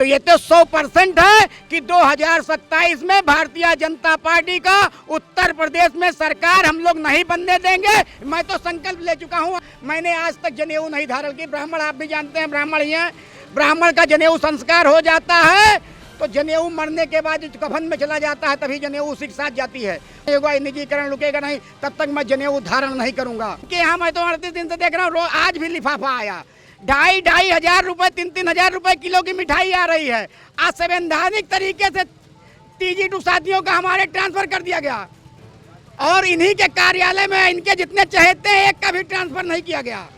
तो ये तो 100% है कि 2027 में भारतीय जनता पार्टी का उत्तर प्रदेश में सरकार हम लोग नहीं बनने देंगे। मैं तो संकल्प ले चुका हूँ। मैंने आज तक जनेऊ नहीं धारण की। ब्राह्मण आप भी जानते हैं, ब्राह्मण ही हैं। ब्राह्मण का जनेऊ संस्कार हो जाता है तो जनेऊ मरने के बाद कफन में चला जाता है, तभी जनेऊ उसी के साथ जाती है। निजीकरण रुकेगा नहीं तब तक मैं जनेऊ धारण नहीं करूंगा। कि यहाँ मैं तो 38 दिन से देख रहा हूँ, आज भी लिफाफा आया, 2,500 हजार रुपए 3-3 हजार रुपए किलो की मिठाई आ रही है। असंवैधानिक तरीके से TG2 साथियों का हमारे ट्रांसफर कर दिया गया और इन्हीं के कार्यालय में इनके जितने चहेते हैं एक का भी ट्रांसफर नहीं किया गया।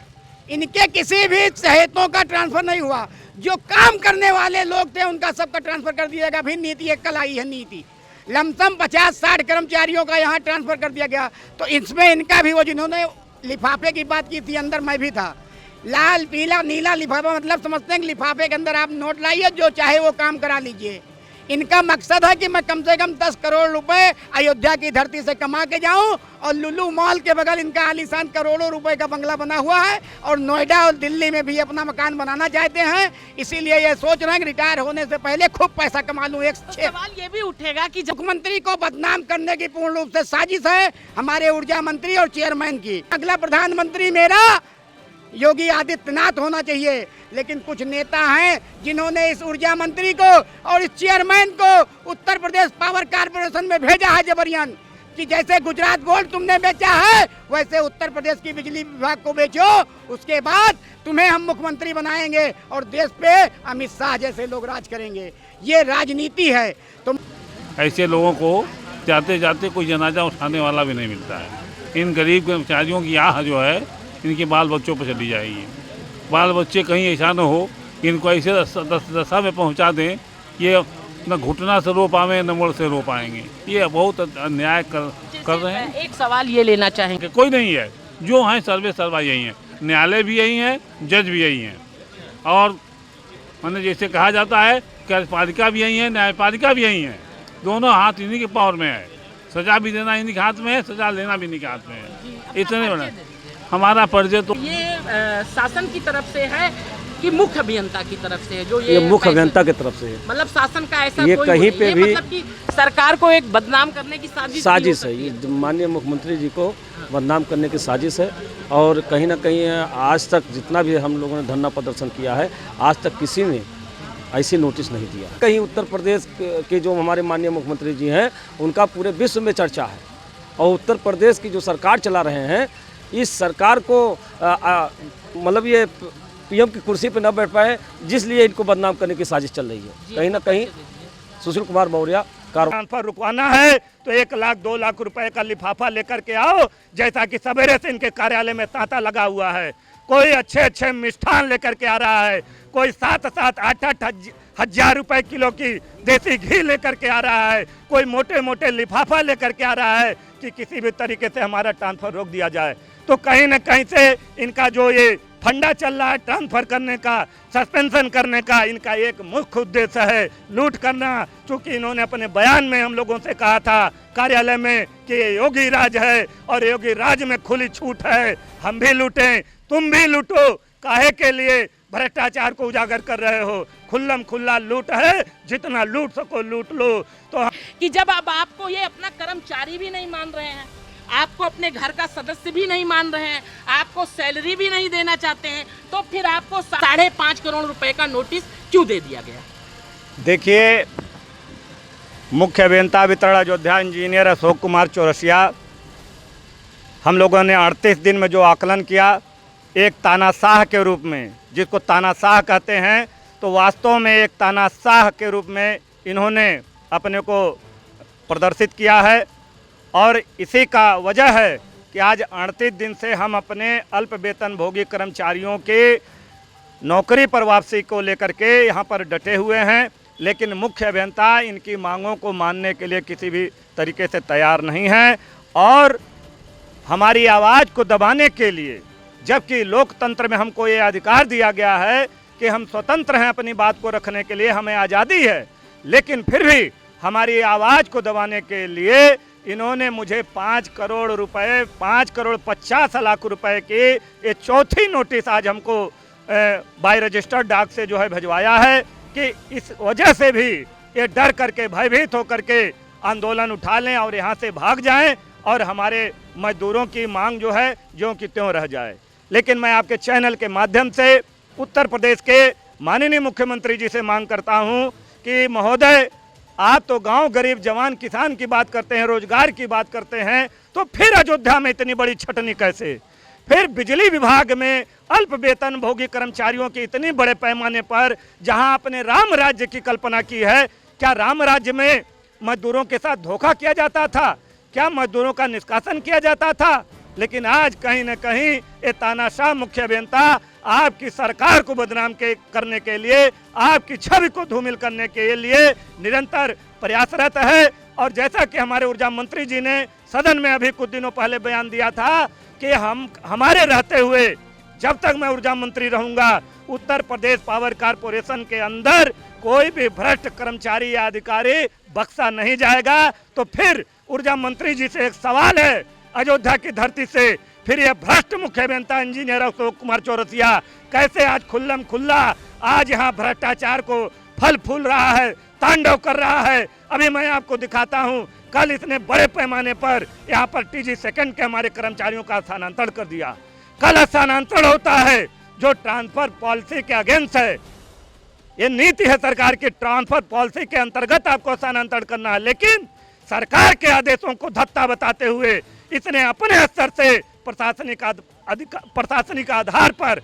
इनके किसी भी चहेतों का ट्रांसफर नहीं हुआ। जो काम करने वाले लोग थे उनका सबका ट्रांसफर कर दिया गया। फिर नीति एक कल आई है, नीति लमसम 50-60 कर्मचारियों का यहाँ ट्रांसफर कर दिया गया। तो इसमें इनका भी वो जिन्होंने लिफाफे की बात की थी, अंदर मैं भी था। लाल पीला नीला लिफाफा मतलब समझते हैं कि लिफाफे के अंदर आप नोट लाइए, जो चाहे वो काम करा लीजिए। इनका मकसद है कि मैं कम से कम 10 करोड़ रुपए अयोध्या की धरती से कमा के जाऊं और लुलू मॉल के बगल इनका आलीशान करोड़ों रुपए का बंगला बना हुआ है और नोएडा और दिल्ली में भी अपना मकान बनाना चाहते हैं। इसीलिए ये सोच रहे हैं कि रिटायर होने से पहले खूब पैसा कमा लूं। एक सवाल ये भी उठेगा कि मुख्यमंत्री को बदनाम करने की पूर्ण रूप से साजिश है हमारे ऊर्जा मंत्री और चेयरमैन की। अगला प्रधानमंत्री मेरा योगी आदित्यनाथ होना चाहिए, लेकिन कुछ नेता हैं जिन्होंने इस ऊर्जा मंत्री को और इस चेयरमैन को उत्तर प्रदेश पावर कारपोरेशन में भेजा है जबरियन कि जैसे गुजरात गोल्ड तुमने बेचा है वैसे उत्तर प्रदेश की बिजली विभाग को बेचो, उसके बाद तुम्हें हम मुख्यमंत्री बनाएंगे और देश पे अमित शाह जैसे लोग राज करेंगे। ये राजनीति है। तुम ऐसे लोगों को जाते जाते कोई जनाजा उठाने वाला भी नहीं मिलता है। इन गरीब कर्मचारियों की आह जो है इनके बाल बच्चों पर चली जाएगी। बाल बच्चे कहीं ऐसा न हो कि इनको ऐसे दशा में पहुंचा दें ये न घुटना से रो पाएंगे न मुड़ से रो पाएंगे। ये बहुत अन्याय कर रहे हैं। एक सवाल ये लेना चाहेंगे, कोई नहीं है, जो हैं सर्वे सर्वा यही हैं, न्यायालय भी यही हैं, जज भी यही हैं और मैंने जैसे कहा जाता है कार्यपालिका भी यही है, न्यायपालिका भी यही है। दोनों हाथ इन्हीं के पावर में है। सजा भी देना इन्हीं के हाथ में है, सजा लेना भी इन्हीं के हाथ में है। इतने बड़े हमारा परिचय तो ये शासन की तरफ से है कि मुख्य अभियंता की तरफ से है? जो ये मुख्य अभियंता की तरफ से है। मतलब शासन का ऐसा ये कोई कहीं पे भी मतलब कि सरकार को एक बदनाम करने की साजिश है। ये माननीय मुख्यमंत्री जी को बदनाम करने की साजिश है और कहीं ना कहीं आज तक जितना भी हम लोगों ने धरना प्रदर्शन किया है, आज तक किसी ने ऐसी नोटिस नहीं दिया। कहीं उत्तर प्रदेश के जो हमारे माननीय मुख्यमंत्री जी हैं उनका पूरे विश्व में चर्चा है और उत्तर प्रदेश की जो सरकार चला रहे हैं इस सरकार को मतलब ये PM की कुर्सी पर न बैठ पाए, जिसलिए इनको बदनाम करने की साजिश चल रही है। कहीं ना कहीं सुशील कुमार मौर्य ट्रांसफर रुकवाना है तो 1 लाख 2 लाख रुपए का लिफाफा लेकर के आओ, जैसा कि सवेरे से इनके कार्यालय में तांता लगा हुआ है। कोई अच्छे मिष्ठान लेकर के आ रहा है, कोई 7-7 8-8 हजार रुपए किलो की देसी घी लेकर के आ रहा है, कोई मोटे लिफाफा लेकर के आ रहा है कि किसी भी तरीके से हमारा ट्रांसफर रोक दिया जाए। तो कहीं न कहीं से इनका जो ये फंडा चल रहा है ट्रांसफर करने का, सस्पेंशन करने का, इनका एक मुख्य उद्देश्य है लूट करना। चूँकि इन्होंने अपने बयान में हम लोगों से कहा था कार्यालय में कि ये योगी राज है और योगी राज में खुली छूट है, हम भी लूटें तुम भी लूटो। काहे के लिए भ्रष्टाचार को उजागर कर रहे हो? खुल्लम खुल्ला लूट है, जितना लूट सको लूट लो। तो कि जब अब आपको ये अपना कर्मचारी भी नहीं मान रहे हैं, आपको अपने घर का सदस्य भी नहीं मान रहे हैं, आपको सैलरी भी नहीं देना चाहते हैं, तो फिर आपको 5.5 करोड़ रुपए का नोटिस क्यों दे दिया गया? देखिए, मुख्य अभियंता वितरण अयोध्या इंजीनियर अशोक कुमार चौरसिया, हम लोगों ने 38 दिन में जो आकलन किया एक तानाशाह के रूप में, जिसको तानाशाह कहते हैं, तो वास्तव में एक तानाशाह के रूप में इन्होंने अपने को प्रदर्शित किया है और इसी का वजह है कि आज 38 दिन से हम अपने अल्प वेतन भोगी कर्मचारियों के नौकरी पर वापसी को लेकर के यहाँ पर डटे हुए हैं। लेकिन मुख्य अभियंता इनकी मांगों को मानने के लिए किसी भी तरीके से तैयार नहीं है और हमारी आवाज़ को दबाने के लिए, जबकि लोकतंत्र में हमको ये अधिकार दिया गया है कि हम स्वतंत्र हैं अपनी बात को रखने के लिए, हमें आज़ादी है, लेकिन फिर भी हमारी आवाज़ को दबाने के लिए इन्होंने मुझे 5 करोड़ रुपए 5 करोड़ 50 लाख रुपए की ये चौथी नोटिस आज हमको बाय रजिस्टर्ड डाक से जो है भिजवाया है कि इस वजह से भी ये डर करके भयभीत होकर के आंदोलन उठा लें और यहाँ से भाग जाएं और हमारे मजदूरों की मांग जो है ज्यों की त्यों रह जाए। लेकिन मैं आपके चैनल के माध्यम से उत्तर प्रदेश के माननीय मुख्यमंत्री जी से मांग करता हूं कि महोदय, आप तो गांव गरीब जवान किसान की बात करते हैं, रोजगार की बात करते हैं, तो फिर अयोध्या में इतनी बड़ी छटनी कैसे? फिर बिजली विभाग में अल्प वेतन भोगी कर्मचारियों की इतनी बड़े पैमाने पर, जहां आपने राम राज्य की कल्पना की है, क्या राम राज्य में मजदूरों के साथ धोखा किया जाता था? क्या मजदूरों का निष्कासन किया जाता था? लेकिन आज कहीं न कहीं ये तानाशाह मुख्य अभियंता आपकी सरकार को बदनाम करने के लिए, आपकी छवि को धूमिल करने के लिए निरंतर प्रयासरत है। और जैसा कि हमारे ऊर्जा मंत्री जी ने सदन में अभी कुछ दिनों पहले बयान दिया था कि हमारे रहते हुए जब तक मैं ऊर्जा मंत्री रहूंगा, उत्तर प्रदेश पावर कारपोरेशन के अंदर कोई भी भ्रष्ट कर्मचारी या अधिकारी बख्शा नहीं जाएगा। तो फिर ऊर्जा मंत्री जी से एक सवाल है, अयोध्या की धरती से फिर यह भ्रष्ट मुख्य अभियंता इंजीनियर अशोक कुमार चौरसिया कैसे आज खुल्लम खुल्ला आज यहाँ भ्रष्टाचार को फल फूल रहा है, तांडव कर रहा है। अभी मैं आपको दिखाता हूँ, कल इसने बड़े पैमाने पर यहाँ पर TG सेकंड के हमारे कर्मचारियों का स्थानांतरण कर दिया। कल स्थानांतरण होता है जो ट्रांसफर पॉलिसी के अगेंस्ट है। ये नीति है सरकार की, ट्रांसफर पॉलिसी के अंतर्गत आपको स्थानांतरण करना है, लेकिन सरकार के आदेशों को धत्ता बताते हुए इसने अपने स्तर से प्रशासनिक आधार पर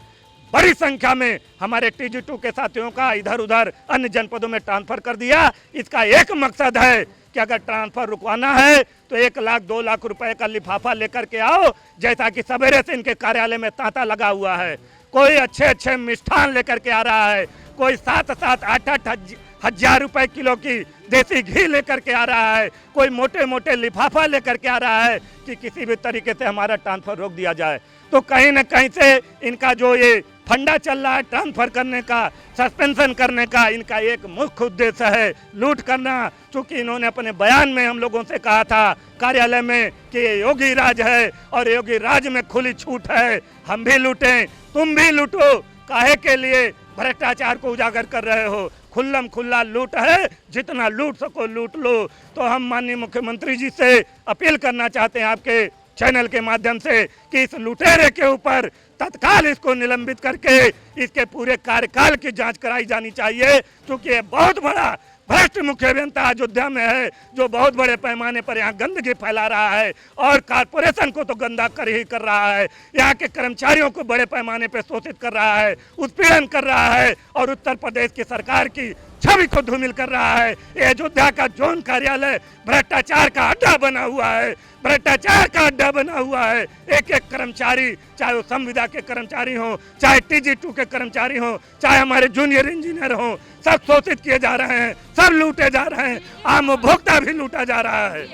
बड़ी संख्या में हमारे TG2 के साथियों का इधर उधर अन्य जनपदों में ट्रांसफर कर दिया। इसका एक मकसद है कि अगर ट्रांसफर रुकवाना है तो 1 लाख 2 लाख रुपए का लिफाफा लेकर के आओ, जैसा कि सवेरे से इनके कार्यालय में तांता लगा हुआ है। कोई अच्छे अच्छे मिष्ठान लेकर के आ रहा है, कोई 7-7 8-8 हजार रुपए किलो की देसी घी लेकर के आ रहा है, कोई मोटे मोटे लिफाफा लेकर के आ रहा है कि किसी भी तरीके से हमारा ट्रांसफर रोक दिया जाए। तो कहीं न कहीं से इनका जो ये फंडा चल रहा है ट्रांसफर करने का, सस्पेंशन करने का, इनका एक मुख्य उद्देश्य है लूट करना। चूंकि इन्होंने अपने बयान में हम लोगों से कहा था कार्यालय में कि ये योगी राज है और योगी राज में खुली छूट है, हम भी लूटें तुम भी लूटो। काहे के लिए भ्रष्टाचार को उजागर कर रहे हो? खुल्लम खुल्ला लूट है, जितना लूट सको लूट लो। तो हम माननीय मुख्यमंत्री जी से अपील करना चाहते हैं आपके चैनल के माध्यम से कि इस लुटेरे के ऊपर तत्काल इसको निलंबित करके इसके पूरे कार्यकाल की जांच कराई जानी चाहिए, क्योंकि ये बहुत बड़ा भ्रष्ट मुख्य अभियंता अयोध्या में है जो बहुत बड़े पैमाने पर यहाँ गंदगी फैला रहा है और कारपोरेशन को तो गंदा कर रहा है, यहाँ के कर्मचारियों को बड़े पैमाने पर शोषित कर रहा है, उत्पीड़न कर रहा है और उत्तर प्रदेश की सरकार की छवि को धूमिल कर रहा है। ये अयोध्या का जोन कार्यालय भ्रष्टाचार का अड्डा बना हुआ है, भ्रष्टाचार का अड्डा बना हुआ है। एक एक कर्मचारी, चाहे वो संविदा के कर्मचारी हो, चाहे TG2 के कर्मचारी हो, चाहे हमारे जूनियर इंजीनियर हो, सब शोषित किए जा रहे हैं, सब लूटे जा रहे हैं, आम उपभोक्ता भी लूटा जा रहा है।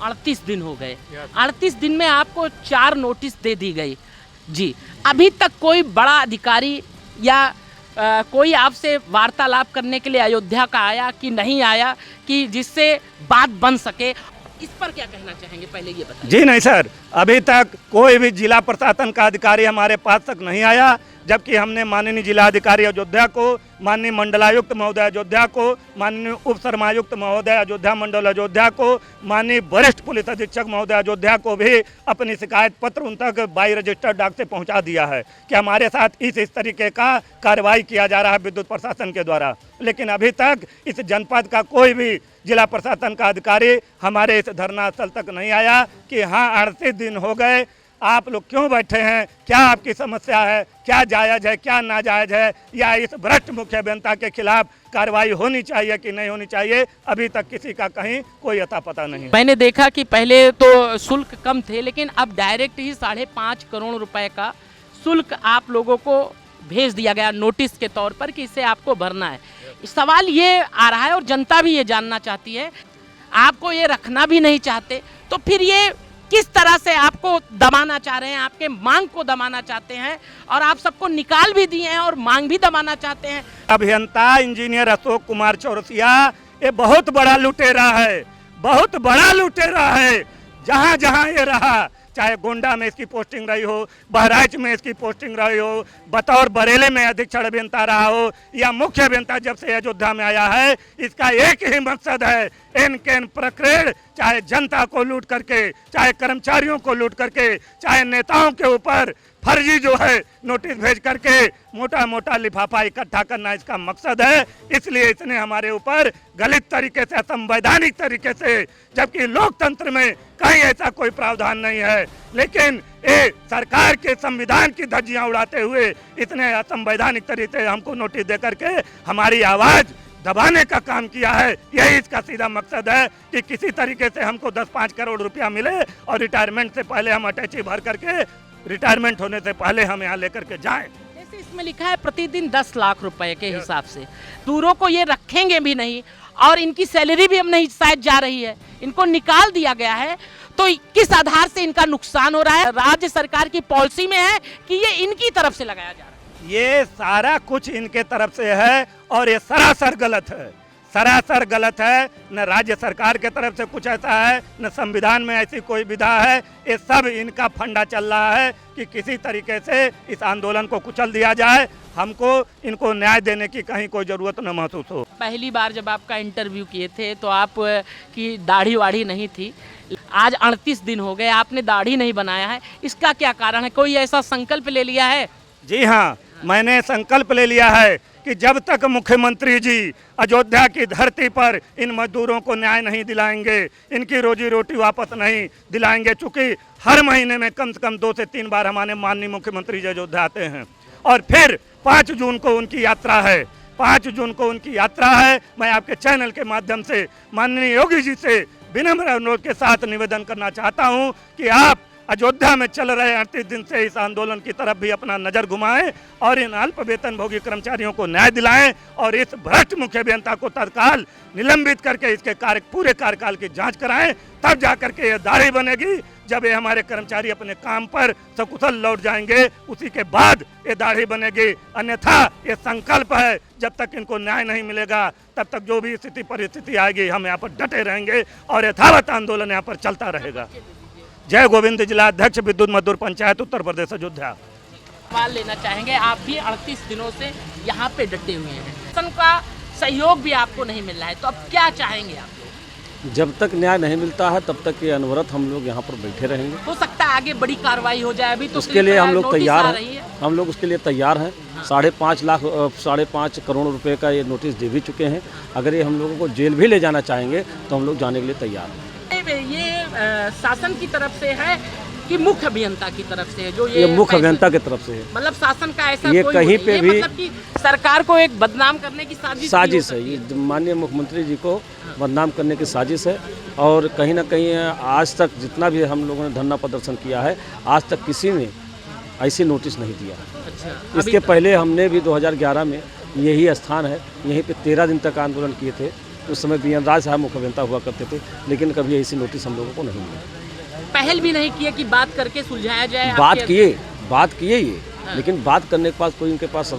38 दिन हो गए, 38 दिन में आपको 4 नोटिस दे दी गई जी। अभी तक कोई बड़ा अधिकारी या कोई आपसे वार्तालाप करने के लिए अयोध्या का आया कि नहीं आया कि जिससे बात बन सके? इस पर क्या कहना चाहेंगे, पहले ये बताइए। जी नहीं सर, अभी तक कोई भी जिला प्रशासन का अधिकारी हमारे पास तक नहीं आया, जबकि हमने माननीय जिलाधिकारी अयोध्या को, माननीय मंडलायुक्त महोदय अयोध्या को, माननीय उप शर्मायुक्त महोदय अयोध्या मंडल अयोध्या को, माननीय वरिष्ठ पुलिस अधीक्षक महोदय अयोध्या को भी अपनी शिकायत पत्र उन तक बाई रजिस्टर्ड डाक से पहुंचा दिया है कि हमारे साथ इस तरीके का कार्रवाई किया जा रहा है विद्युत प्रशासन के द्वारा। लेकिन अभी तक इस जनपद का कोई भी जिला प्रशासन का अधिकारी हमारे इस धरना स्थल तक नहीं आया कि हाँ 38 दिन हो गए, आप लोग क्यों बैठे हैं, क्या आपकी समस्या है, क्या जायज़ है, क्या नाजायज़ है, या इस भ्रष्ट मुख्य अभियंता के खिलाफ कार्रवाई होनी चाहिए कि नहीं होनी चाहिए। अभी तक किसी का कहीं कोई अता पता नहीं। मैंने देखा कि पहले तो शुल्क कम थे, लेकिन अब डायरेक्ट ही 5.5 करोड़ रुपए का शुल्क आप लोगों को भेज दिया गया नोटिस के तौर पर कि इसे आपको भरना है। सवाल ये आ रहा है और जनता भी ये जानना चाहती है, आपको ये रखना भी नहीं चाहते तो फिर ये किस तरह से आपको दबाना चाह रहे हैं, आपके मांग को दबाना चाहते हैं और आप सबको निकाल भी दिए हैं और मांग भी दबाना चाहते हैं। अभियंता इंजीनियर अशोक कुमार चौरसिया ये बहुत बड़ा लुटेरा है, बहुत बड़ा लुटेरा है। जहाँ जहाँ ये रहा, चाहे गोंडा में इसकी पोस्टिंग रही हो, बहराइच में इसकी पोस्टिंग रही हो, बतौर बरेली में अधीक्षण अभियंता रहा हो या मुख्य अभियंता जब से अयोध्या में आया है, इसका एक ही मकसद है, इन प्रकरण चाहे जनता को लूट करके, चाहे कर्मचारियों को लूट करके, चाहे नेताओं के ऊपर फर्जी जो है नोटिस भेज करके मोटा मोटा लिफाफा इकट्ठा करना इसका मकसद है। इसलिए इसने हमारे ऊपर गलत तरीके से, असंवैधानिक तरीके से, जबकि लोकतंत्र में कहीं ऐसा कोई प्रावधान नहीं है, लेकिन ये सरकार के संविधान की धज्जियां उड़ाते हुए इतने असंवैधानिक तरीके से हमको नोटिस दे करके हमारी आवाज़ दबाने का काम किया है। यही इसका सीधा मकसद है कि किसी तरीके से हमको 10-5 करोड़ रुपया मिले और रिटायरमेंट से पहले हम अटैची भर करके, रिटायरमेंट होने से पहले हम यहाँ लेकर के जाएं। जैसे इसमें लिखा है प्रतिदिन 10 लाख रुपए के हिसाब से, दूरों को ये रखेंगे भी नहीं और इनकी सैलरी भी अब नहीं शायद जा रही है, इनको निकाल दिया गया है, तो किस आधार से इनका नुकसान हो रहा है? राज्य सरकार की पॉलिसी में है कि ये इनकी तरफ से लगाया जा रहा है? ये सारा कुछ इनके तरफ से है और ये सरासर गलत है, सरासर गलत है। न राज्य सरकार के तरफ से कुछ ऐसा है, न संविधान में ऐसी कोई विधा है। ये सब इनका फंडा चल रहा है कि किसी तरीके से इस आंदोलन को कुचल दिया जाए, हमको इनको न्याय देने की कहीं कोई ज़रूरत न महसूस हो। पहली बार जब आपका इंटरव्यू किए थे तो आप की दाढ़ी वाढ़ी नहीं थी, आज 38 दिन हो गए आपने दाढ़ी नहीं बनाया है, इसका क्या कारण है? कोई ऐसा संकल्प ले लिया है? जी हाँ, मैंने संकल्प ले लिया है कि जब तक मुख्यमंत्री जी अयोध्या की धरती पर इन मजदूरों को न्याय नहीं दिलाएंगे, इनकी रोजी रोटी वापस नहीं दिलाएंगे, चूँकि हर महीने में कम से कम 2 से 3 बार हमारे माननीय मुख्यमंत्री जी अयोध्या आते हैं और फिर 5 जून को उनकी यात्रा है, 5 जून को उनकी यात्रा है। मैं आपके चैनल के माध्यम से माननीय योगी जी से विनम्र अनुरोध के साथ निवेदन करना चाहता हूँ कि आप अयोध्या में चल रहे 38 दिन से इस आंदोलन की तरफ भी अपना नज़र घुमाएं और इन अल्प वेतनभोगी कर्मचारियों को न्याय दिलाएं और इस भ्रष्ट मुख्य अभियंता को तत्काल निलंबित करके इसके पूरे कार्यकाल की जांच कराएं। तब जाकर के ये दाढ़ी बनेगी। जब ये हमारे कर्मचारी अपने काम पर सकुशल लौट जाएंगे, उसी के बाद ये दाढ़ी बनेगी। अन्यथा ये संकल्प है, जब तक इनको न्याय नहीं मिलेगा तब तक जो भी स्थिति परिस्थिति आएगी हम यहाँ पर डटे रहेंगे और यथावत आंदोलन यहाँ पर चलता रहेगा। जय गोविंद, जिला अध्यक्ष विद्युत मजदूर पंचायत उत्तर प्रदेश अयोध्या। सवाल लेना चाहेंगे, आप भी 38 दिनों से यहाँ पे डटे हुए हैं, शासन का सहयोग भी आपको नहीं मिल रहा है, तो अब क्या चाहेंगे आप लोग? जब तक न्याय नहीं मिलता है तब तक ये अनवरत हम लोग यहाँ पर बैठे रहेंगे। हो सकता है आगे बड़ी कार्रवाई हो जाए, अभी तो उसके लिए हम लोग तैयार है। हैं, हम लोग उसके लिए तैयार हैं। 5.5 करोड़ रुपए का ये नोटिस दे भी चुके हैं। अगर ये हम लोगों को जेल भी ले जाना चाहेंगे तो हम लोग जाने के लिए तैयार हैं। ये शासन की तरफ से है कि मुख्य अभियंता की तरफ से है? जो ये मुख्य अभियंता की तरफ से है। मतलब शासन का ऐसा ये कोई कहीं पे भी मतलब कि सरकार को एक बदनाम करने की साजिश है। ये माननीय मुख्यमंत्री जी को बदनाम करने की साजिश है और कहीं ना कहीं आज तक जितना भी हम लोगों ने धरना प्रदर्शन किया है, आज तक किसी ने ऐसी नोटिस नहीं दिया। अच्छा, इसके पहले हमने भी 2011 में यही स्थान है, यहीं पे 13 दिन तक आंदोलन किए थे। उस समय बी एन राज साहब मुख्य अभियंता हुआ करते थे, लेकिन कभी ऐसी नोटिस हम लोगों को नहीं मिली। पहल भी नहीं किया कि बात करके सुलझाया जाए? बात किए ये, लेकिन बात करने के पास कोई उनके पास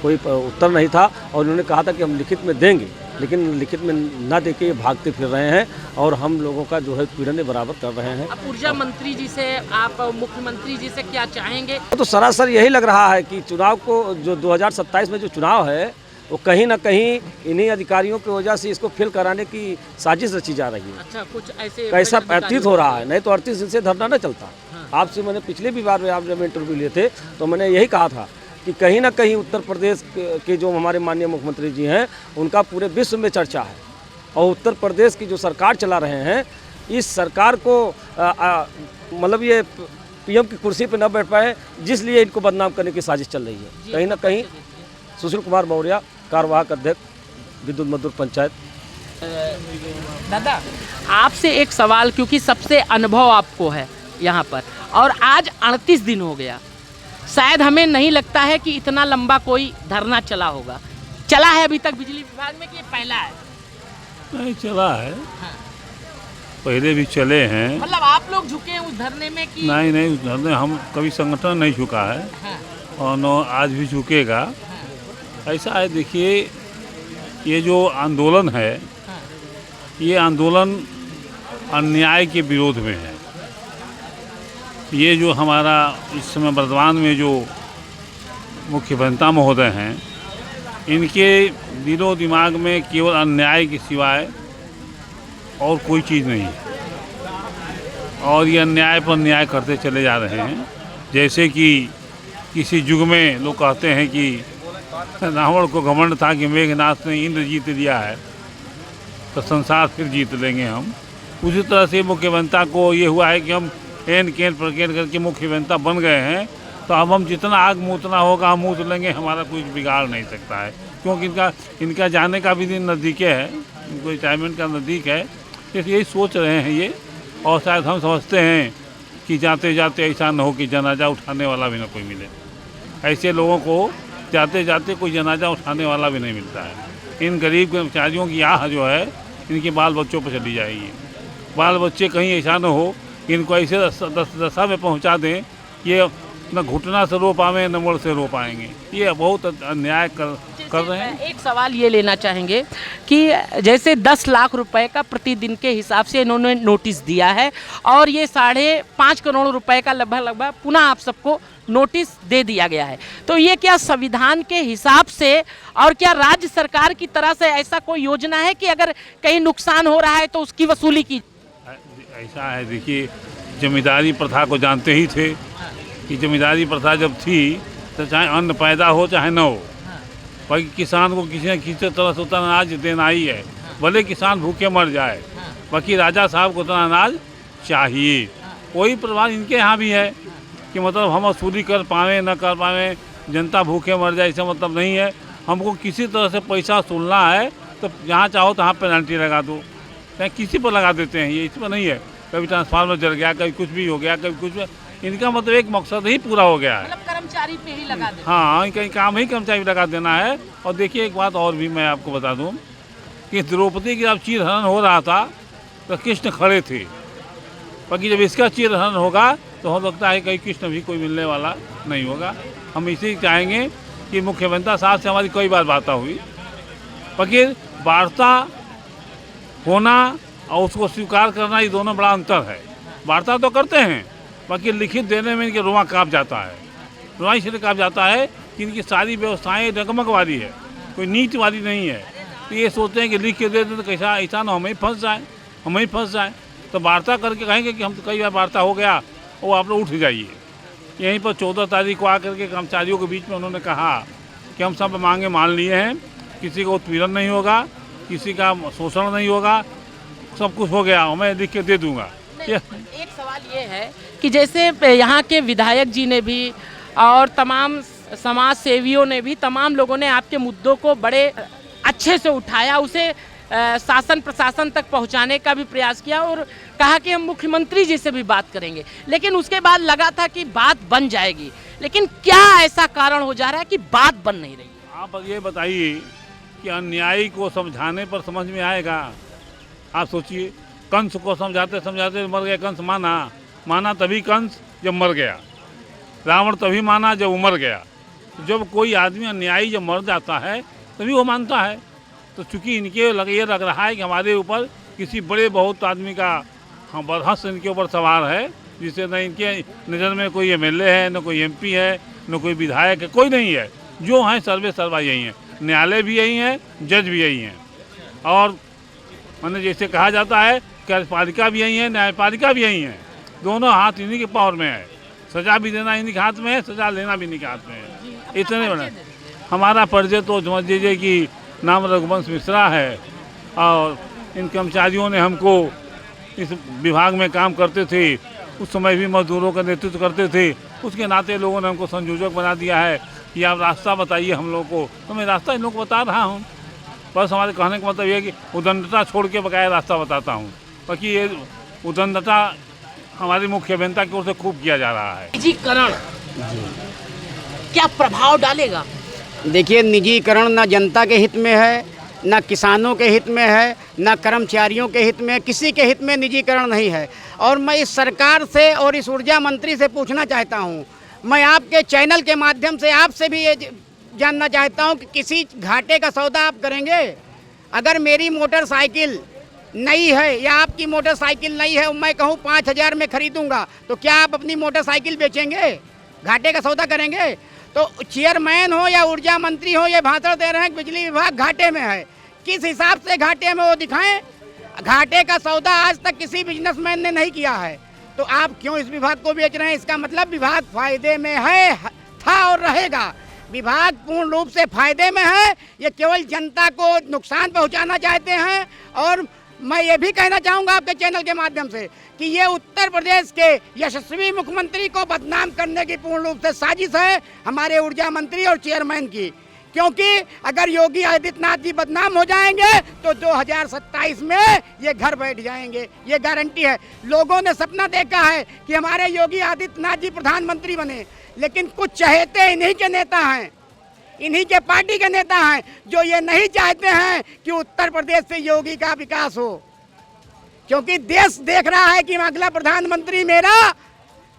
कोई उत्तर नहीं था और उन्होंने कहा था कि हम लिखित में देंगे, लेकिन लिखित में ना देके ये भागते फिर रहे हैं और हम लोगों का जो है पीड़न बराबर कर रहे हैं। अब ऊर्जा मंत्री जी से, आप मुख्यमंत्री जी से क्या चाहेंगे? तो सरासर यही लग रहा है कि चुनाव को, जो 2027 में जो चुनाव है, वो कहीं ना कहीं इन्हीं अधिकारियों की वजह से इसको फेल कराने की साजिश रची जा रही है। अच्छा, कुछ ऐसे कैसा प्रतीत हो रहा है। नहीं तो 38 दिन से धरना न चलता। हाँ। आपसे मैंने पिछले भी बार आप जब इंटरव्यू लिए थे तो मैंने यही कहा था कि कहीं ना कहीं उत्तर प्रदेश के जो हमारे माननीय मुख्यमंत्री जी हैं, उनका पूरे विश्व में चर्चा है और उत्तर प्रदेश की जो सरकार चला रहे हैं, इस सरकार को मतलब ये पीएम की कुर्सी पर न बैठ पाए, जिसलिए इनको बदनाम करने की साजिश चल रही है। कहीं ना कहीं सुशील कुमार मौर्य, कार्यवाहक अध्यक्ष विद्युत मजदूर पंचायत। दादा, आपसे एक सवाल, क्योंकि सबसे अनुभव आपको है यहाँ पर, और आज 38 दिन हो गया, शायद हमें नहीं लगता है कि इतना लंबा कोई धरना चला होगा। चला है अभी तक बिजली विभाग में कि ये पहला है? नहीं चला है, पहले भी चले हैं। मतलब आप लोग झुके हैं उस धरने में कि? नहीं, उस धरने हम कभी संगठन नहीं झुका है। हाँ। और न आज भी झुकेगा। हाँ। ऐसा है, देखिए, ये जो आंदोलन है, हाँ, ये आंदोलन अन्याय के विरोध में है। ये जो हमारा इस समय वर्तमान में जो मुख्य अभियंता महोदय हैं, इनके दिलो दिमाग में केवल अन्याय के सिवाय और कोई चीज़ नहीं है, और ये अन्याय पर न्याय करते चले जा रहे हैं। जैसे कि किसी युग में लोग कहते हैं कि रावण को घमंड था कि मेघनाथ ने इंद्र जीत लिया है तो संसार फिर जीत लेंगे हम। उसी तरह से मुख्य अभियंता को ये हुआ है कि हम एन केन प्रकेन करके मुख्य अभियंता बन गए हैं, तो अब हम जितना आग मूतना होगा हम मूत लेंगे, हमारा कुछ बिगाड़ नहीं सकता है। क्योंकि इनका जाने का भी दिन नज़दीक है, इनको रिटायरमेंट का नज़दीक है, इसलिए यही सोच रहे हैं ये। और शायद हम समझते हैं कि जाते जाते ऐसा न हो कि जनाजा उठाने वाला भी ना कोई मिले। ऐसे लोगों को जाते जाते कोई जनाजा उठाने वाला भी नहीं मिलता है। इन गरीब कर्मचारियों की आह जो है इनके बाल बच्चों पर चली जाएगी। बाल बच्चे कहीं ऐसा न हो कि इनको ऐसे दशा में पहुंचा दें, ये न घुटना से रो पाएँ न मुड़ से रो पाएंगे। ये बहुत अन्याय कर रहे हैं। एक सवाल ये लेना चाहेंगे कि जैसे 10 लाख रुपए का प्रतिदिन के हिसाब से इन्होंने नोटिस दिया है और ये 5.5 करोड़ रुपए का लगभग पुनः आप सबको नोटिस दे दिया गया है, तो ये क्या संविधान के हिसाब से और क्या राज्य सरकार की तरह से ऐसा कोई योजना है कि अगर कहीं नुकसान हो रहा है तो उसकी वसूली की? ऐसा है, देखिए, जमींदारी प्रथा को जानते ही थे कि जमींदारी प्रथा जब थी तो चाहे अन्न पैदा हो चाहे न हो, बाकी किसान को किसी न किसी तरह से उतना अनाज देना ही है, भले किसान भूखे मर जाए, बाकी राजा साहब को उतना अनाज चाहिए। वही प्रभाव इनके यहाँ भी है कि मतलब हम वसूली कर पाएँ न कर पाएँ, जनता भूखे मर जाए, इसका मतलब नहीं है। हमको किसी तरह से पैसा वसूलना है तो जहाँ चाहो तहाँ पेनल्टी लगा दो, चाहे किसी पर लगा देते हैं, ये इस पर नहीं है। कभी ट्रांसफार्मर जल गया, कभी कुछ भी हो गया, कभी कुछ भी, इनका मतलब एक मकसद ही पूरा हो गया है, मतलब कर्मचारी पे ही लगा दे। हाँ, इनका काम ही कर्मचारी लगा देना है। और देखिए एक बात और भी मैं आपको बता दूं कि द्रौपदी की जब चीरहरण हो रहा था तो कृष्ण खड़े थे, बाकी जब इसका चीरहरण होगा तो हो लगता है कि कृष्ण भी कोई मिलने वाला नहीं होगा। हम इसी चाहेंगे कि मुख्य अभियंता साहब से हमारी कई बार वार्ता हुई, बाकी वार्ता होना और उसको स्वीकार करना, ये दोनों बड़ा अंतर है। वार्ता तो करते हैं, बाकी लिखित देने में इनके रुआ काँप जाता है। रुआ इसलिए काँप जाता है कि इनकी सारी व्यवस्थाएं डगमग वाली है, कोई नीति वाली नहीं है। तो ये सोचते हैं कि लिख के दे दें तो कैसा ऐसा ना हमें फंस जाए, तो वार्ता करके कहेंगे कि हम तो कई बार वार्ता हो गया, वो आप लोग उठ जाइए। यहीं पर 14 तारीख को आकर के कर्मचारियों के बीच में उन्होंने कहा कि हम सब मांगे मान लिए हैं, किसी का उत्पीड़न नहीं होगा, किसी का शोषण नहीं होगा, सब कुछ हो गया, मैं लिख के दे दूँगा। एक सवाल ये है कि जैसे यहाँ के विधायक जी ने भी और तमाम समाज सेवियों ने भी, तमाम लोगों ने आपके मुद्दों को बड़े अच्छे से उठाया, उसे शासन प्रशासन तक पहुँचाने का भी प्रयास किया और कहा कि हम मुख्यमंत्री जी से भी बात करेंगे, लेकिन उसके बाद लगा था कि बात बन जाएगी, लेकिन क्या ऐसा कारण हो जा रहा है कि बात बन नहीं रही? आप ये बताइए कि अन्यायी को समझाने पर समझ में आएगा? आप सोचिए, कंस को समझाते समझाते मर गया कंस, माना तभी कंस जब मर गया, रावण तभी माना जब वो मर गया। जब कोई आदमी अन्यायी जब मर जाता है तभी वो मानता है। तो चूँकि ये लग रहा है कि हमारे ऊपर किसी बड़े बहुत आदमी का बरहस इनके ऊपर सवार है, जिससे न इनके नज़र में कोई एमएलए है, न कोई एमपी है, न कोई विधायक है, कोई नहीं है। जो हैं सर्वे सर्वा यही हैं, न्यायालय भी यही हैं, जज भी यही हैं, और मैंने जैसे कहा जाता है कार्यपालिका भी यही है, न्यायपालिका भी यही है। दोनों हाथ इन्हीं के पावर में है, सजा भी देना इन्हीं के हाथ में है, सजा लेना भी इन्हीं के हाथ में है। इतने बड़ा हमारा परिचय तो समझ लीजिए कि नाम रघुवंश मिश्रा है, और इन कर्मचारियों ने हमको इस विभाग में काम करते थे, उस समय भी मजदूरों का नेतृत्व करते थे, उसके नाते लोगों ने हमको संयोजक बना दिया है कि आप रास्ता बताइए हम लोग को, तो मैं रास्ता इन लोग को बता रहा हूँ। बस हमारे कहने का मतलब ये है कि उदंडता छोड़ के बकाया रास्ता बताता हूँ, बाकी ये उदंडता हमारे मुख्य अभियंता की ओर से खूब किया जा रहा है। निजीकरण क्या प्रभाव डालेगा? देखिए, निजीकरण ना जनता के हित में है, ना किसानों के हित में है, ना कर्मचारियों के हित में, किसी के हित में निजीकरण नहीं है। और मैं इस सरकार से और इस ऊर्जा मंत्री से पूछना चाहता हूँ, मैं आपके चैनल के माध्यम से आपसे भी ये जानना चाहता हूँ कि किसी घाटे का सौदा आप करेंगे? अगर मेरी मोटरसाइकिल नई है या आपकी मोटरसाइकिल नई है, मैं कहूँ 5,000 में खरीदूंगा, तो क्या आप अपनी मोटरसाइकिल बेचेंगे? घाटे का सौदा करेंगे? तो चेयरमैन हो या ऊर्जा मंत्री हो, ये भाषण दे रहे हैं कि बिजली विभाग घाटे में है। किस हिसाब से घाटे में वो दिखाएं? घाटे का सौदा आज तक किसी बिजनेसमैन ने नहीं किया है, तो आप क्यों इस विभाग को बेच रहे हैं? इसका मतलब विभाग फायदे में है, था और रहेगा। विभाग पूर्ण रूप से फायदे में है, ये केवल जनता को नुकसान पहुंचाना चाहते हैं। और मैं ये भी कहना चाहूँगा आपके चैनल के माध्यम से कि ये उत्तर प्रदेश के यशस्वी मुख्यमंत्री को बदनाम करने की पूर्ण रूप से साजिश है हमारे ऊर्जा मंत्री और चेयरमैन की, क्योंकि अगर योगी आदित्यनाथ जी बदनाम हो जाएंगे तो 2027 में ये घर बैठ जाएंगे, ये गारंटी है। लोगों ने सपना देखा है कि हमारे योगी आदित्यनाथ जी प्रधानमंत्री बने, लेकिन कुछ चहेते इन्हीं के नेता हैं, इन्हीं के पार्टी के नेता हैं जो ये नहीं चाहते हैं कि उत्तर प्रदेश से योगी का विकास हो, क्योंकि देश देख रहा है कि अगला प्रधानमंत्री मेरा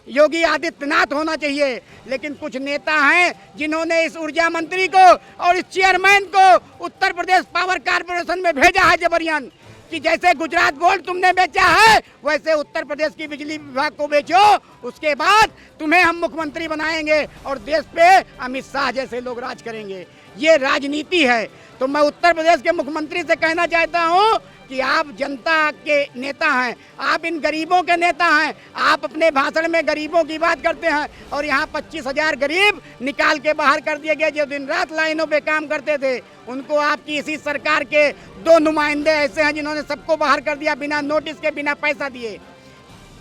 योगी आदित्यनाथ होना चाहिए। लेकिन कुछ नेता हैं जिन्होंने इस ऊर्जा मंत्री को और इस चेयरमैन को उत्तर प्रदेश पावर कारपोरेशन में भेजा है जबरियन, कि जैसे गुजरात बोर्ड तुमने बेचा है वैसे उत्तर प्रदेश की बिजली विभाग को बेचो, उसके बाद तुम्हें हम मुख्यमंत्री बनाएंगे और देश पे अमित शाह जैसे लोग राज करेंगे। ये राजनीति है। तो मैं उत्तर प्रदेश के मुख्यमंत्री से कहना चाहता हूँ कि आप जनता के नेता हैं, आप इन गरीबों के नेता हैं। आप अपने भाषण में गरीबों की बात करते हैं और यहाँ 25,000 गरीब निकाल के बाहर कर दिए गए जो दिन रात लाइनों पे काम करते थे। उनको आपकी इसी सरकार के 2 नुमाइंदे ऐसे हैं जिन्होंने सबको बाहर कर दिया बिना नोटिस के, बिना पैसा दिए।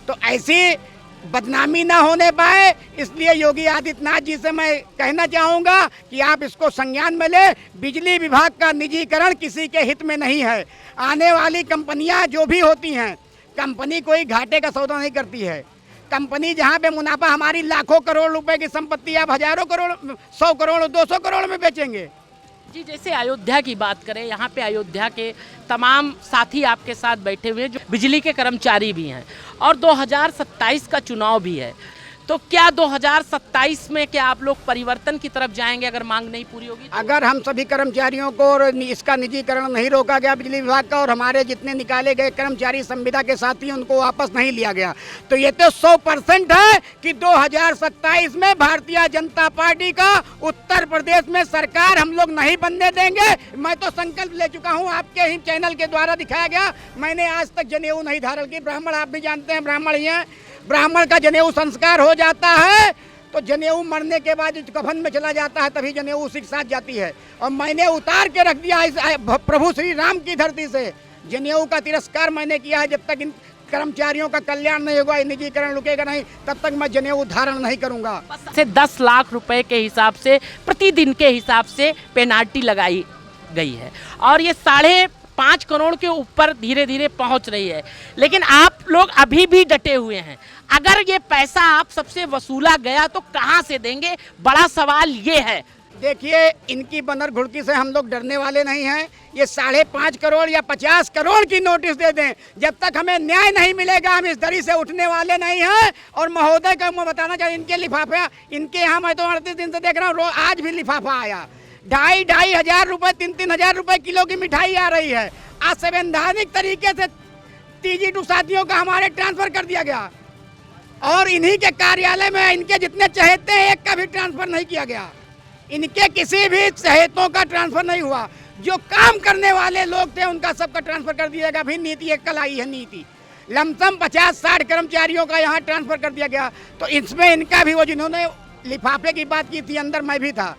तो ऐसी बदनामी ना होने पाए, इसलिए योगी आदित्यनाथ जी से मैं कहना चाहूँगा कि आप इसको संज्ञान में ले। बिजली विभाग का निजीकरण किसी के हित में नहीं है। आने वाली कंपनियां जो भी होती हैं, कंपनी कोई घाटे का सौदा नहीं करती है। कंपनी जहां पे मुनाफा, हमारी लाखों करोड़ रुपए की संपत्ति आप हजारों करोड़, 100 करोड़, 200 करोड़ में बेचेंगे। जी, जैसे अयोध्या की बात करें, यहाँ पे अयोध्या के तमाम साथी आपके साथ बैठे हुए हैं जो बिजली के कर्मचारी भी हैं और 2027 का चुनाव भी है, तो क्या 2027 में क्या आप लोग परिवर्तन की तरफ जाएंगे अगर मांग नहीं पूरी होगी तो? अगर हम सभी कर्मचारियों को और इसका निजीकरण नहीं रोका गया बिजली विभाग का, और हमारे जितने निकाले गए कर्मचारी संविदा के साथी उनको वापस नहीं लिया गया, तो ये तो 100% है कि 2027 में भारतीय जनता पार्टी का उत्तर प्रदेश में सरकार हम लोग नहीं बनने देंगे। मैं तो संकल्प ले चुका हूँ, आपके ही चैनल के द्वारा दिखाया गया। मैंने आज तक जनेऊ नहीं धारण की। ब्राह्मण आप भी जानते हैं, ब्राह्मण ही हैं। ब्राह्मण का जनेऊ संस्कार हो जाता है तो जनेऊ मरने के बाद कफन में चला जाता है, तभी जनेऊ उसी के साथ जाती है। और मैंने उतार के रख दिया इस प्रभु श्री राम की धरती से। जनेऊ का तिरस्कार मैंने किया है। जब तक इन कर्मचारियों का कल्याण नहीं होगा, निजीकरण रुकेगा नहीं, तब तक मैं जनेऊ धारण नहीं करूंगा। से 10 लाख रुपए के हिसाब से प्रतिदिन के हिसाब से पेनाल्टी लगाई गई है और ये 5.5 करोड़ के ऊपर धीरे धीरे पहुंच रही है। लेकिन आप लोग अभी भी डटे हुए हैं। अगर ये पैसा आप सबसे वसूला गया तो कहां से देंगे? बड़ा सवाल ये है। देखिए, इनकी बंदर घुड़की से हम लोग डरने वाले नहीं हैं। ये 5.5 करोड़ या 50 करोड़ की नोटिस दे दें, जब तक हमें न्याय नहीं मिलेगा हम इस दरी से उठने वाले नहीं हैं। और महोदय का मैं बताना चाहिए, इनके लिफाफे, इनके यहाँ मैं तो 38 दिन से देख रहा हूँ, आज भी लिफाफा आया। 2,500 हजार रुपये, 3-3 हजार रुपये किलो की मिठाई आ रही है। असंवैधानिक तरीके से TG2 साथियों का हमारे ट्रांसफर कर दिया गया और इन्हीं के कार्यालय में इनके जितने चहेते हैं एक का भी ट्रांसफर नहीं किया गया। इनके किसी भी चहेतों का ट्रांसफर नहीं हुआ। जो काम करने वाले लोग थे उनका सबका ट्रांसफर कर दिया गया। भी नीति एक कल आई है नीति, लमसम 50-60 कर्मचारियों का यहाँ ट्रांसफर कर दिया गया। तो इसमें इनका भी, वो जिन्होंने लिफाफे की बात की थी, अंदर मैं भी था।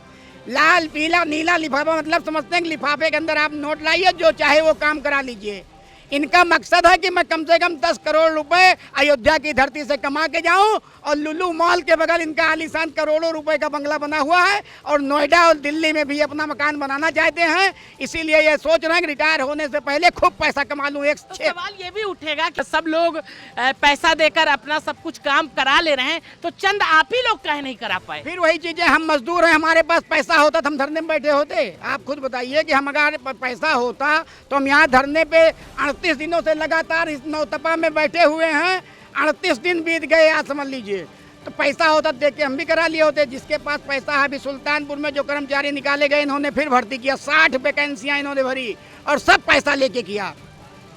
लाल पीला नीला लिफाफा, मतलब समझते हैं कि लिफाफे के अंदर आप नोट लाइए, जो चाहे वो काम करा लीजिए। इनका मकसद है कि मैं कम से कम 10 करोड़ रुपए अयोध्या की धरती से कमा के जाऊं और लुलू मॉल के बगल इनका आलीशान करोड़ों रुपए का बंगला बना हुआ है और नोएडा और दिल्ली में भी अपना मकान बनाना चाहते हैं। इसीलिए ये सोच रहे हैं कि रिटायर होने से पहले खूब पैसा कमा लूं। तो सवाल ये भी उठेगा कि सब लोग पैसा देकर अपना सब कुछ काम करा ले रहे हैं, तो चंद आप ही लोग काहे नहीं करा पाए? फिर वही चीजें, हम मजदूर हैं, हमारे पास पैसा होता तो हम धरने में बैठे होते? आप खुद बताइए कि हमारे पैसा होता तो हम यहाँ धरने पे 38 दिनों से लगातार इस नौतपा में बैठे हुए हैं। 38 दिन बीत गए, आज समझ लीजिए। तो पैसा होता देख के हम भी करा लिए होते। जिसके पास पैसा है, अभी सुल्तानपुर में जो कर्मचारी निकाले गए इन्होंने फिर भर्ती किया, 60 वैकेंसियां इन्होंने भरी और सब पैसा लेके किया।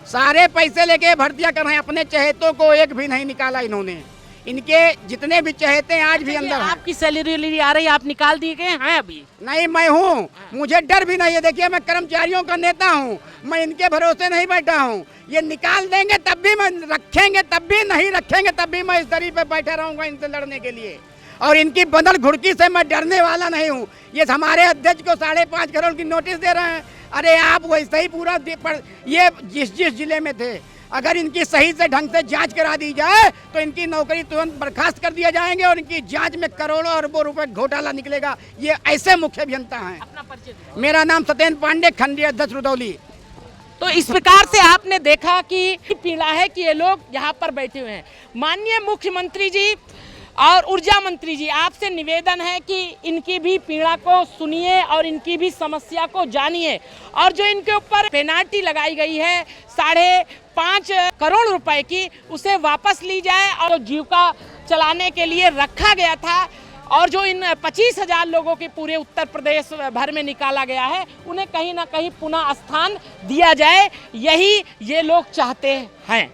सारे पैसे लेके भर्तियां कर रहे हैं, अपने चहेतों को एक भी नहीं निकाला इन्होंने। इनके जितने भी चहेते हैं आज भी अंदर हैं। आपकी सैलरी आ रही है, आप निकाल दिए गए हैं अभी? नहीं, मैं हूँ, मुझे डर भी नहीं है। देखिए मैं कर्मचारियों का नेता हूँ, मैं इनके भरोसे नहीं बैठा हूँ। ये निकाल देंगे तब भी मैं, रखेंगे तब भी, नहीं रखेंगे तब भी मैं इस दरी पे बैठा रहूँगा इनसे लड़ने के लिए। और इनकी बदल घुड़की से मैं डरने वाला नहीं हूँ। ये हमारे अध्यक्ष को 5.5 करोड़ की नोटिस दे रहे हैं। अरे आप वैसे ही पूरा ये जिस जिले में थे, अगर इनकी सही से ढंग से जांच करा दी जाए तो इनकी नौकरी तुरंत बर्खास्त कर दिया जाएंगे और इनकी जांच में करोड़ों अरबों रुपए घोटाला निकलेगा। ये ऐसे मुख्य अभियंता हैं। अपना परिचय दीजिए। मेरा नाम सत्येंद्र पांडे, खंडीय अध्यक्ष रुदौली। तो इस प्रकार से आपने देखा कि पीड़ा है कि ये लोग यहाँ पर बैठे हुए हैं। माननीय मुख्यमंत्री जी और ऊर्जा मंत्री जी, आपसे निवेदन है कि इनकी भी पीड़ा को सुनिए और इनकी भी समस्या को जानिए, और जो इनके ऊपर पेनाल्टी लगाई गई है 5.5 करोड़ रुपए की, उसे वापस ली जाए। और जीविका चलाने के लिए रखा गया था और जो इन 25,000 लोगों के पूरे उत्तर प्रदेश भर में निकाला गया है, उन्हें कहीं ना कहीं पुनः स्थान दिया जाए, यही ये लोग चाहते हैं।